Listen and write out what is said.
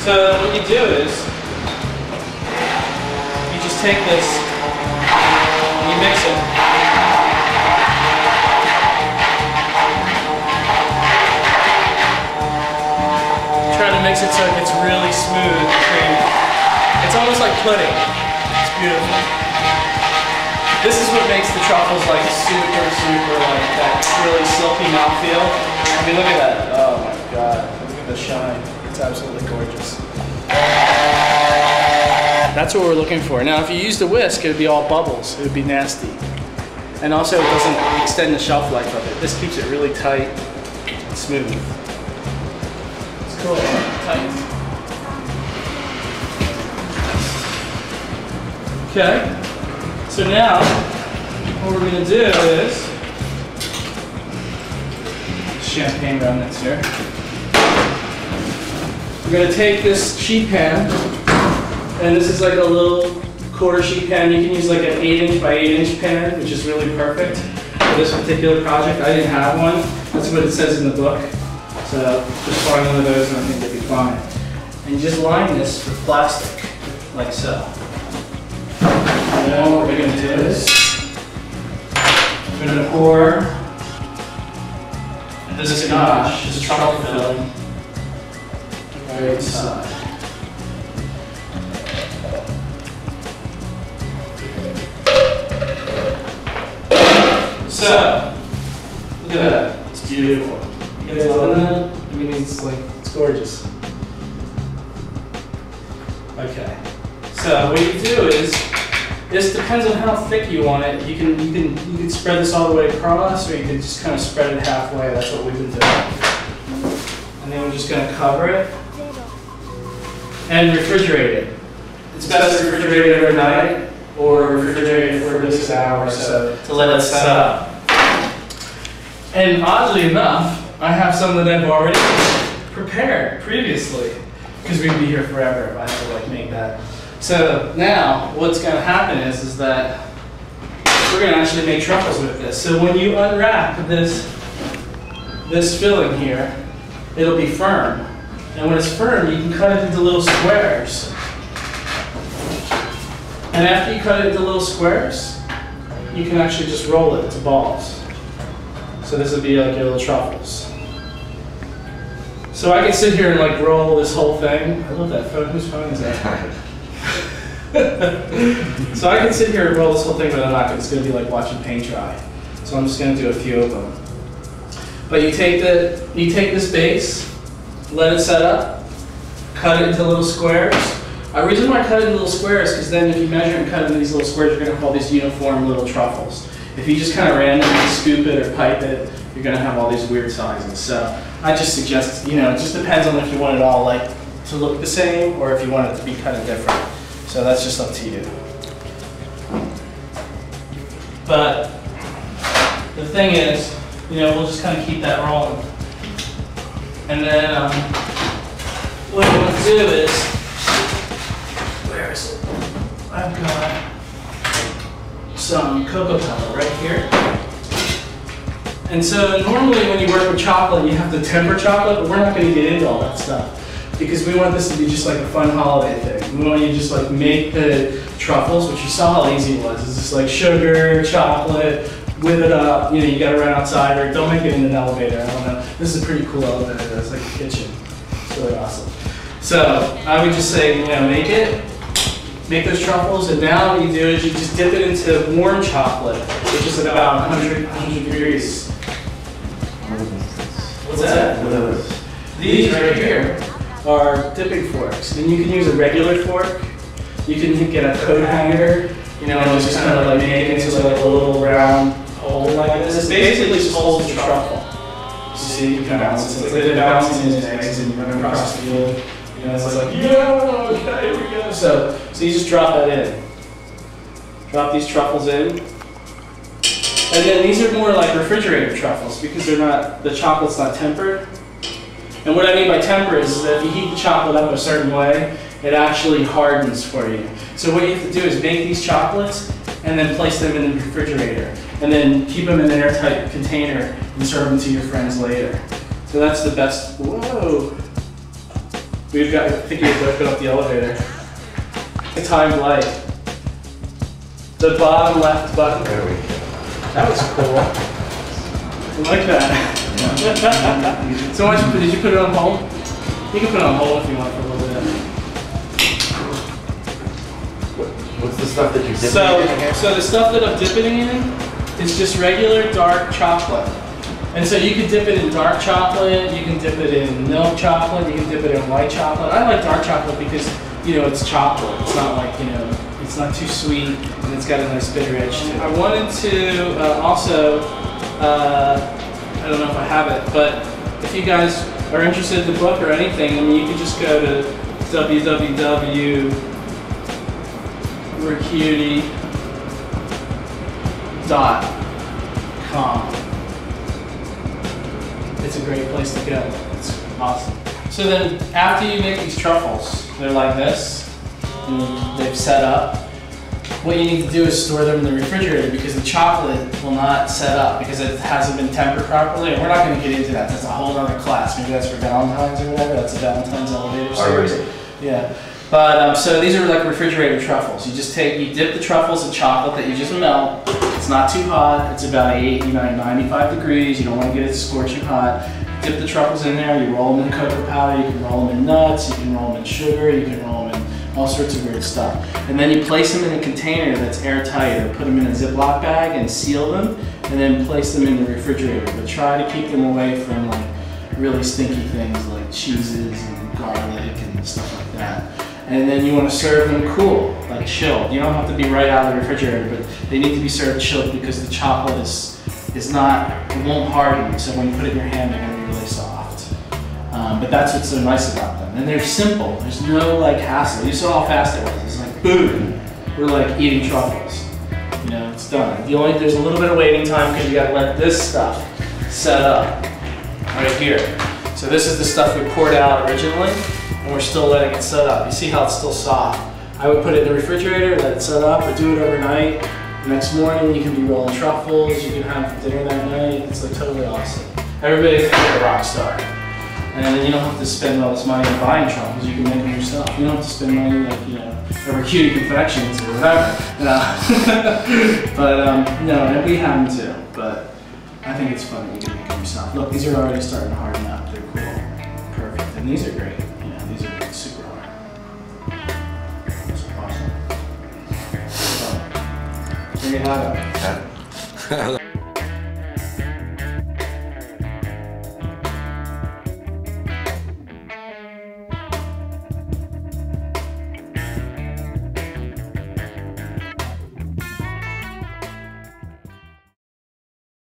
So what you do is, you just take this, and you mix it. Try to mix it so it gets really smooth and creamy. It's almost like pudding. It's beautiful. This is what makes the truffles like super, super like that really silky mouthfeel. I mean, look at that. Oh my God. Look at the shine. It's absolutely gorgeous. That's what we're looking for. Now, if you use the whisk, it would be all bubbles. It would be nasty. And also, it doesn't extend the shelf life of it. This keeps it really tight and smooth. It's cool. Tight. Okay. So now, what we're going to do is champagne remnants here. We're going to take this sheet pan, and this is like a little quarter sheet pan. You can use like an 8" by 8" pan, which is really perfect for this particular project. I didn't have one. That's what it says in the book. So just find one of those and I think they'll be fine. And you just line this with plastic, like so. And then what we're going to do is we're going to pour this ganache, this truffle filling, right inside. So, look at that. It's beautiful. You guys love that? I mean, it's gorgeous. Okay. So what you do is, this depends on how thick you want it. You can spread this all the way across, or you can just kind of spread it halfway. That's what we've been doing. And then we're just going to cover it and refrigerate it. It's best to refrigerate it overnight or refrigerate it for at least an hour or so to let it set up. And oddly enough, I have some that I've already prepared previously, because we'd be here forever if I had to like make that. So now, what's going to happen is that we're going to actually make truffles with this. So when you unwrap this filling here, it'll be firm. And when it's firm, you can cut it into little squares. And after you cut it into little squares, you can actually just roll it into balls. So this would be like your little truffles. So I can sit here and like roll this whole thing. I love that phone. Whose phone is that? So I can sit here and roll this whole thing, but I'm not. It's going to be like watching paint dry. So I'm just going to do a few of them. But you take this base, let it set up, cut it into little squares. The reason why I cut it into little squares is because then if you measure and cut it into these little squares, you're going to have all these uniform little truffles. If you just kind of randomly scoop it or pipe it, you're going to have all these weird sizes. So I just suggest, it just depends on if you want it all like to look the same or if you want it to be kind of different. So that's just up to you. But the thing is, we'll just kind of keep that rolling. And then what I'm going to do is, where is it? I've got some cocoa powder right here. And so normally when you work with chocolate, you have to temper chocolate, but we're not going to get into all that stuff because we want this to be just like a fun holiday thing. We want you to just like make the truffles, which you saw how easy it was. It's just like sugar, chocolate, whip it up. You got to run outside or don't make it in an elevator. I don't know. This is a pretty cool elevator. It's like a kitchen. It's really awesome. So I would just say, make those truffles, and now what you do is you just dip it into warm chocolate, which is at about 100 degrees. What's that? What are those? These right here are dipping forks, and you can use a regular fork. You can get a coat hanger, and just kind of like make it into like a little round hole like this. Basically, just holds the truffle. See, you can bounce it. It's like they're bouncing his eggs, and you run across the field. It's like, yeah, okay, here we go. So you just drop that in. Drop these truffles in. And then these are more like refrigerator truffles because the chocolate's not tempered. And what I mean by temper is that if you heat the chocolate up a certain way, it actually hardens for you. So what you have to do is make these chocolates and then place them in the refrigerator. And then keep them in an airtight container and serve them to your friends later. So that's the best. Whoa. We've got, I think we've opened up the elevator. The timed light. The bottom left button. There we go. That was cool. I like that. So much, did you put it on hold? You can put it on hold if you want for a little bit. What's the stuff that you're dipping in here? So the stuff that I'm dipping in is just regular dark chocolate. And so you can dip it in dark chocolate, you can dip it in milk chocolate, you can dip it in white chocolate. I like dark chocolate because, you know, it's chocolate. It's not like, you know, it's not too sweet and it's got a nice bitter edge to it. I wanted to also, I don't know if I have it, but if you guys are interested in the book or anything, I mean, you can just go to www.mercury.com. It's a great place to go. It's awesome. So then after you make these truffles, they're like this, and they've set up. What you need to do is store them in the refrigerator because the chocolate will not set up because it hasn't been tempered properly. And we're not going to get into that. That's a whole other class. Maybe that's for Valentine's or whatever. That's a Valentine's elevator series. Yeah. But so these are like refrigerator truffles. You just you dip the truffles in chocolate that you just melt. It's not too hot. It's about 95 degrees. You don't want to get it scorching hot. Dip the truffles in there. You roll them in cocoa powder. You can roll them in nuts. You can roll them in sugar. You can roll them in all sorts of weird stuff. And then you place them in a container that's airtight or put them in a Ziploc bag and seal them and then place them in the refrigerator. But try to keep them away from like really stinky things like cheeses and garlic and stuff like that. And then you want to serve them cool, like chilled. You don't have to be right out of the refrigerator, but they need to be served chilled because the chocolate it won't harden. So when you put it in your hand, they're going to be really soft. But that's what's so nice about them. And they're simple. There's no like hassle. You saw how fast it was. It's like boom. We're like eating truffles. You know, it's done. There's a little bit of waiting time because you got to let this stuff set up right here. So this is the stuff we poured out originally, and we're still letting it set up. You see how it's still soft. I would put it in the refrigerator, let it set up, or do it overnight. The next morning you can be rolling truffles. You can have dinner that night. It's like totally awesome. Everybody thinks you're a rock star. And then you don't have to spend all this money on buying truffles, you can make them yourself. You don't have to spend money like, you know, over Cutie Confections or whatever. But no, and we have them too. But I think it's fun that you can make them yourself. Look, these are already starting to harden up. They're cool. Perfect. And these are great. You know, these are super hard. That's awesome. So, there you have it.